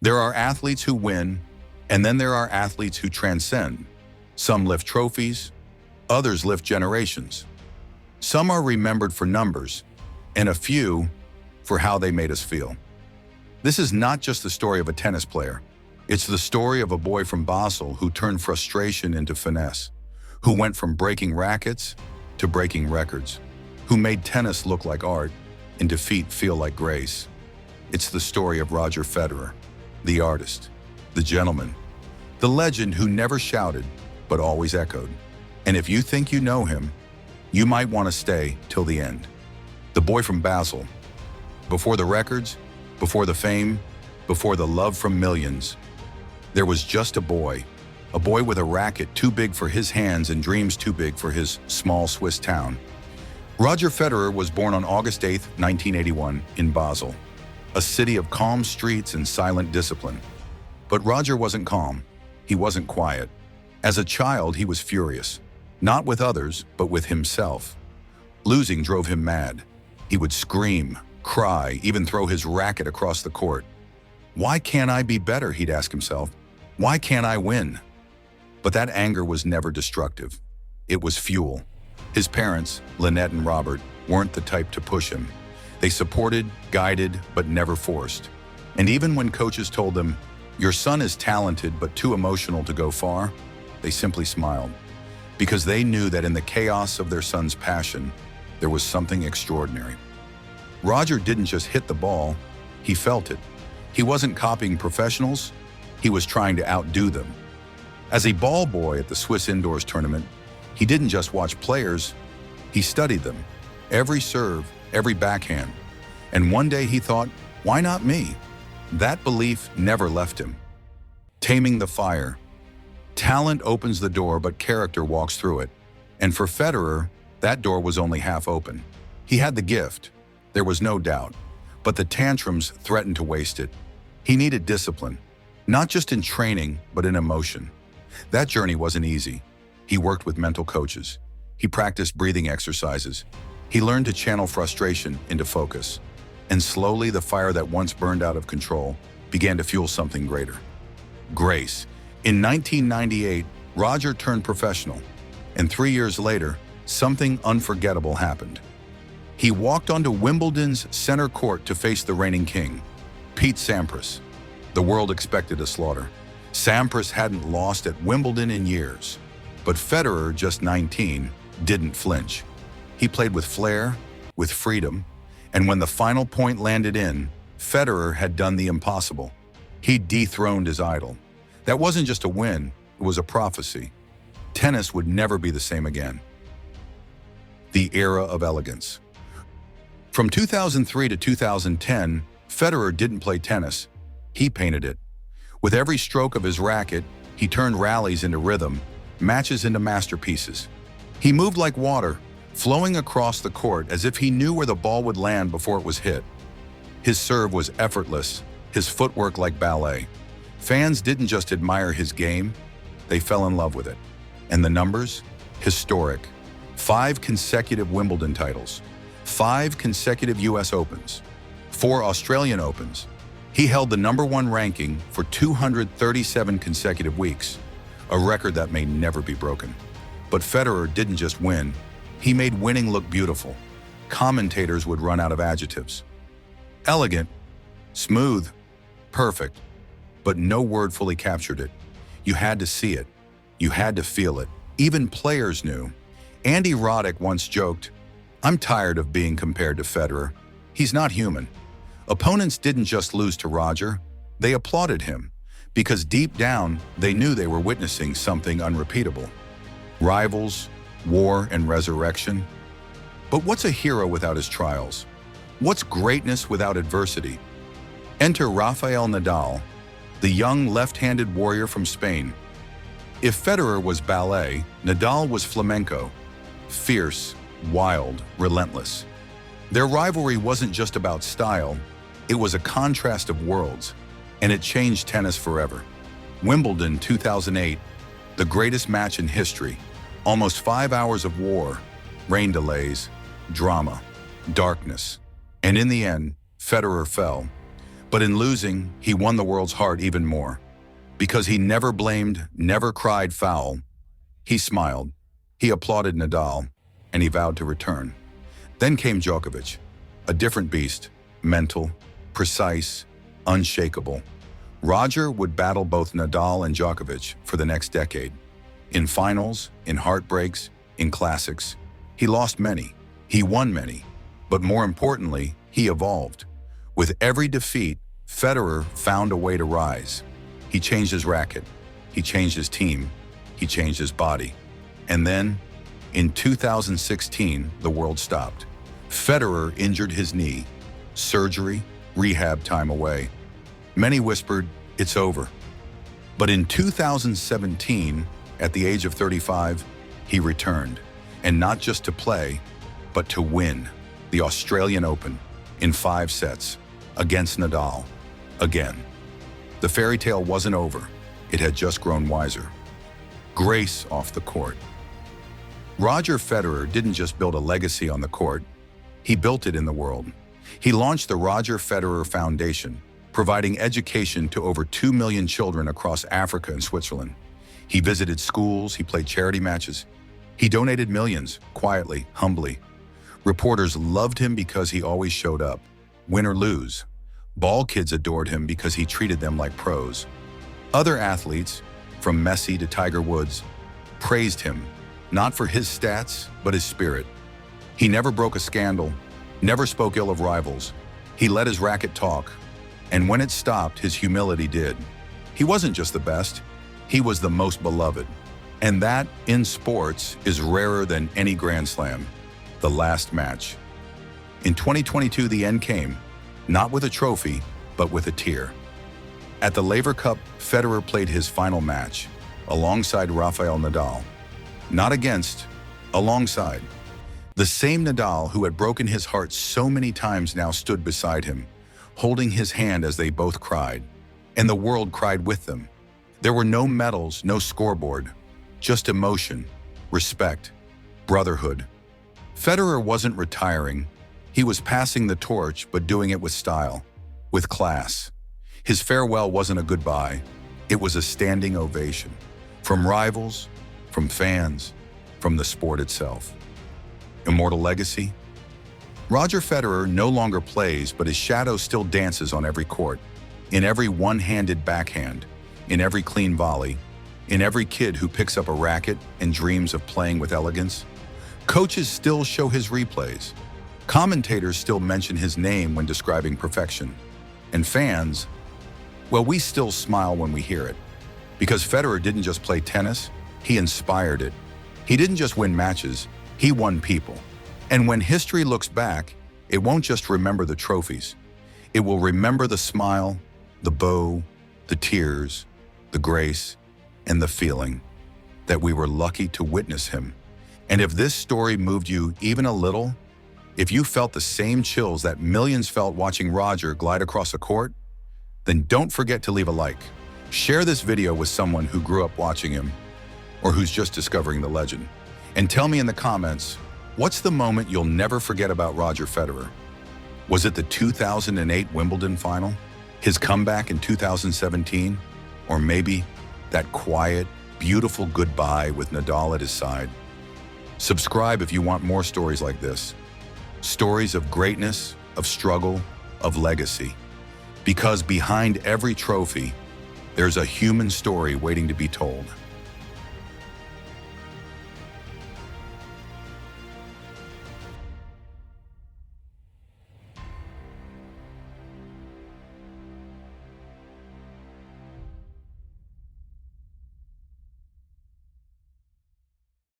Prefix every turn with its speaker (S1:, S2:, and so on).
S1: There are athletes who win, and then there are athletes who transcend. Some lift trophies, others lift generations. Some are remembered for numbers, and a few for how they made us feel. This is not just the story of a tennis player. It's the story of a boy from Basel who turned frustration into finesse, who went from breaking rackets to breaking records, who made tennis look like art and defeat feel like grace. It's the story of Roger Federer, the artist, the gentleman, the legend who never shouted but always echoed. And if you think you know him, you might want to stay till the end. The boy from Basel. Before the records, before the fame, before the love from millions, there was just a boy with a racket too big for his hands and dreams too big for his small Swiss town. Roger Federer was born on August 8, 1981, in Basel, a city of calm streets and silent discipline. But Roger wasn't calm. He wasn't quiet. As a child, he was furious, not with others, but with himself. Losing drove him mad. He would scream, cry, even throw his racket across the court. Why can't I be better, he'd ask himself. Why can't I win? But that anger was never destructive. It was fuel. His parents, Lynette and Robert, weren't the type to push him. They supported, guided, but never forced. And even when coaches told them, "Your son is talented but too emotional to go far," they simply smiled, because they knew that in the chaos of their son's passion, there was something extraordinary. Roger didn't just hit the ball, he felt it. He wasn't copying professionals, he was trying to outdo them. As a ball boy at the Swiss indoors tournament, he didn't just watch players, he studied them. Every serve, every backhand. And one day he thought, why not me? That belief never left him. Taming the fire. Talent opens the door, but character walks through it. And for Federer, that door was only half open. He had the gift, there was no doubt, but the tantrums threatened to waste it. He needed discipline, not just in training, but in emotion. That journey wasn't easy. He worked with mental coaches. He practiced breathing exercises. He learned to channel frustration into focus. And slowly, the fire that once burned out of control began to fuel something greater. Grace. In 1998, Roger turned professional. And 3 years later, something unforgettable happened. He walked onto Wimbledon's center court to face the reigning king, Pete Sampras. The world expected a slaughter. Sampras hadn't lost at Wimbledon in years. But Federer, just 19, didn't flinch. He played with flair, with freedom, and when the final point landed in, Federer had done the impossible. He dethroned his idol. That wasn't just a win, it was a prophecy. Tennis would never be the same again. The era of elegance. From 2003 to 2010, Federer didn't play tennis, he painted it. With every stroke of his racket, he turned rallies into rhythm, matches into masterpieces. He moved like water, flowing across the court as if he knew where the ball would land before it was hit. His serve was effortless, his footwork like ballet. Fans didn't just admire his game, they fell in love with it. And the numbers? Historic. 5 consecutive Wimbledon titles, 5 consecutive US Opens, 4 Australian Opens. He held the #1 ranking for 237 consecutive weeks, a record that may never be broken. But Federer didn't just win, he made winning look beautiful. Commentators would run out of adjectives. Elegant, smooth, perfect, but no word fully captured it. You had to see it, you had to feel it. Even players knew. Andy Roddick once joked, "I'm tired of being compared to Federer. He's not human." Opponents didn't just lose to Roger, they applauded him, because deep down, they knew they were witnessing something unrepeatable. Rivals, war, and resurrection. But what's a hero without his trials? What's greatness without adversity? Enter Rafael Nadal, the young left-handed warrior from Spain. If Federer was ballet, Nadal was flamenco. Fierce, wild, relentless. Their rivalry wasn't just about style, it was a contrast of worlds, and it changed tennis forever. Wimbledon 2008, the greatest match in history. Almost 5 hours of war, rain delays, drama, darkness. And in the end, Federer fell. But in losing, he won the world's heart even more. Because he never blamed, never cried foul. He smiled, he applauded Nadal, and he vowed to return. Then came Djokovic, a different beast, mental, precise, unshakable. Roger would battle both Nadal and Djokovic for the next decade. In finals, in heartbreaks, in classics. He lost many, he won many, but more importantly, he evolved. With every defeat, Federer found a way to rise. He changed his racket, he changed his team, he changed his body. And then, in 2016, the world stopped. Federer injured his knee. Surgery, rehab time away. Many whispered, it's over. But in 2017, at the age of 35, he returned. And not just to play, but to win the Australian Open in 5 sets against Nadal, again. The fairy tale wasn't over. It had just grown wiser. Grace off the court. Roger Federer didn't just build a legacy on the court, he built it in the world. He launched the Roger Federer Foundation, providing education to over 2 million children across Africa and Switzerland. He visited schools, he played charity matches. He donated millions, quietly, humbly. Reporters loved him because he always showed up, win or lose. Ball kids adored him because he treated them like pros. Other athletes, from Messi to Tiger Woods, praised him, not for his stats, but his spirit. He never broke a scandal, never spoke ill of rivals. He let his racket talk, and when it stopped, his humility did. He wasn't just the best, he was the most beloved. And that, in sports, is rarer than any Grand Slam, the last match. In 2022, the end came, not with a trophy, but with a tear. At the Laver Cup, Federer played his final match, alongside Rafael Nadal. Not against, alongside. The same Nadal who had broken his heart so many times now stood beside him, holding his hand as they both cried. And the world cried with them. There were no medals, no scoreboard, just emotion, respect, brotherhood. Federer wasn't retiring. He was passing the torch, but doing it with style, with class. His farewell wasn't a goodbye. It was a standing ovation. From rivals, from fans, from the sport itself. Immortal Legacy? Roger Federer no longer plays, but his shadow still dances on every court, in every one-handed backhand, in every clean volley, in every kid who picks up a racket and dreams of playing with elegance. Coaches still show his replays. Commentators still mention his name when describing perfection. And fans, well, we still smile when we hear it. Because Federer didn't just play tennis, he inspired it. He didn't just win matches, he won people. And when history looks back, it won't just remember the trophies. It will remember the smile, the bow, the tears, the grace, and the feeling that we were lucky to witness him. And if this story moved you even a little, if you felt the same chills that millions felt watching Roger glide across a court, then don't forget to leave a like. Share this video with someone who grew up watching him or who's just discovering the legend. And tell me in the comments, what's the moment you'll never forget about Roger Federer? Was it the 2008 Wimbledon final? His comeback in 2017? Or maybe that quiet, beautiful goodbye with Nadal at his side? Subscribe if you want more stories like this. Stories of greatness, of struggle, of legacy. Because behind every trophy, there's a human story waiting to be told.